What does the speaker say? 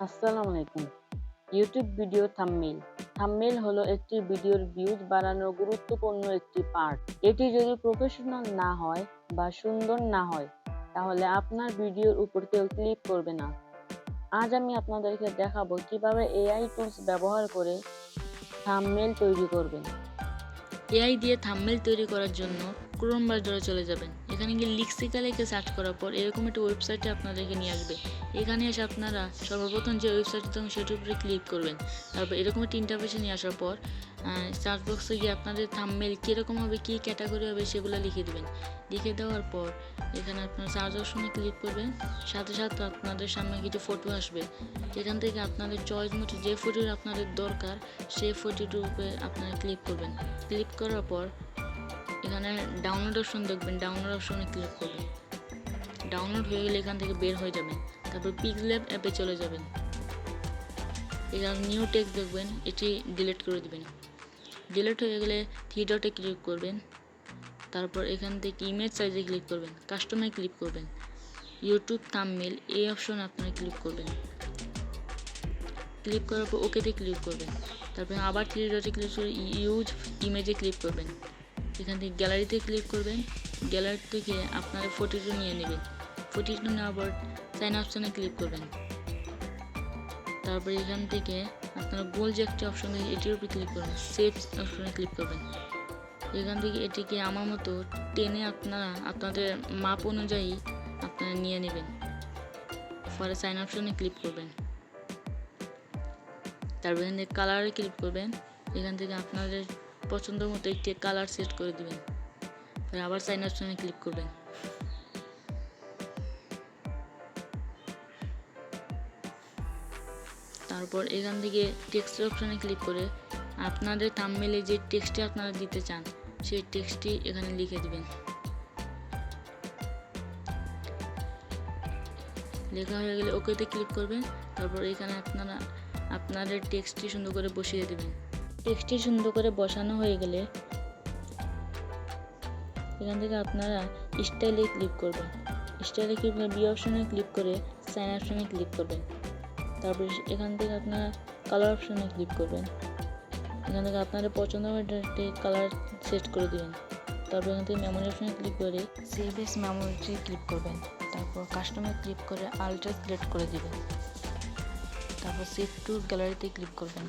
আসসালামু আলাইকুম। YouTube video thumbnail. Thumbnail হলো একটি ভিডিওর ভিউজ বাড়ানোর গুরুত্বপূর্ণ একটি পার্ট। এটি যদি প্রফেশনাল না হয় বা সুন্দর না হয়, তাহলে আপনার ভিডিওর উপর কেউ ক্লিক করবে না। আজ আমি আপনাদেরকে দেখাবো কিভাবে এআই টুলস ব্যবহার করে থাম্বনেইল তৈরি করবেন। এআই দিয়ে থাম্বনেইল তৈরি করার জন্য ক্রোম ব্রাউজারে চলে যাবেন। এখানে গিয়ে লিক্সিকা লিখে সার্চ করার পর এরকম একটা ওয়েবসাইটে আপনাদেরকে নিয়ে আসবে। এখানে এসে আপনারা সর্বপ্রথম যে ওয়েবসাইটটি তখন সেটির উপরে ক্লিক করবেন। তারপর এরকম একটা ইন্টারফেসে নিয়ে আসার পর সার্চ বক্সে গিয়ে আপনাদের থাম্বনেইল কীরকম হবে, কী ক্যাটাগরি হবে সেগুলো লিখে দেবেন। লিখে দেওয়ার পর এখানে আপনারা সার্চ অপশনে ক্লিক করবেন। সাথে সাথে আপনাদের সামনে কিছু ফটো আসবে। এখান থেকে আপনাদের চয়েস মতো যে ফটোর আপনাদের দরকার সেই ফটোটির উপরে আপনারা ক্লিক করবেন। ক্লিক করার পর এখানে ডাউনলোড অপশন দেখবেন, ডাউনলোড অপশনে ক্লিক করবেন। ডাউনলোড হয়ে গেলে এখান থেকে বের হয়ে যাবেন। তারপর পিক্সল্যাব অ্যাপে চলে যাবেন। এখানে নিউ টেক্সট দেখবেন, এটি ডিলিট করে দিবেন। ডিলিট হয়ে গেলে থ্রি ডটে ক্লিক করবেন। তারপর এখান থেকে ইমেজ সাইজে ক্লিক করবেন, কাস্টমাইজে ক্লিক করবেন, ইউটিউব থাম্বনেইল এই অপশনে আপনারা ক্লিক করবেন। ক্লিক করার পর ওকেতে ক্লিক করবেন। তারপর আবার থ্রি ডটে ক্লিক করে ইউজ ইমেজে ক্লিক করবেন। এখান থেকে গ্যালারিতে ক্লিক করবেন। গ্যালারি থেকে আপনারা ফটোটি নিয়ে নেবেন। ফটোটি নেওয়ার পর সাইন অপশনে ক্লিক করবেন। তারপর এখান থেকে আপনারা গোল যে একটা অপশন আছে এটির উপরে ক্লিক করবেন, সেভ অপশনে ক্লিক করবেন। এখান থেকে এটিকে আমার মতো টেনে আপনারা আপনাদের মাপ অনুযায়ী আপনারা নিয়ে নেবেন। পরে সাইন অপশনে ক্লিক করবেন। তারপর এখান থেকে কালারে ক্লিক করবেন। এখান থেকে আপনাদের পছন্দ মতো একটি কালার সেট করে দিবেন। আবার সাইন অপশনে ক্লিক করবেন। তারপর এখান থেকে টেক্সট অপশনে ক্লিক করে আপনাদের থাম্বনেইলে যে টেক্সটটি আপনারা দিতে চান সেই টেক্সটটি এখানে লিখে দিবেন। লেখা হয়ে গেলে ওকেতে ক্লিক করবেন। তারপর এখানে আপনারা আপনাদের টেক্সটটি সুন্দর করে বসিয়ে দেবেন। টেক্সটটি সুন্দর করে বসানো হয়ে গেলে এখান থেকে আপনারা স্টাইলে ক্লিক করবেন। স্টাইলে ক্লিক করে বি অপশনে ক্লিক করে সাইন অপশনে ক্লিক করবেন। তারপর এখান থেকে আপনারা কালার অপশনে ক্লিক করবেন। এখান থেকে আপনাদের পছন্দ মতো একটি কালার সেট করে দেবেন। তারপর এখান থেকে মেমোরি অপশনে ক্লিক করে সেভ এস মেমোরিতে ক্লিক করবেন। তারপর কাস্টমার ক্লিক করে আলট্রা সিলেক্ট করে দিবেন। তারপর সেভ টু গ্যালারিতে ক্লিক করবেন।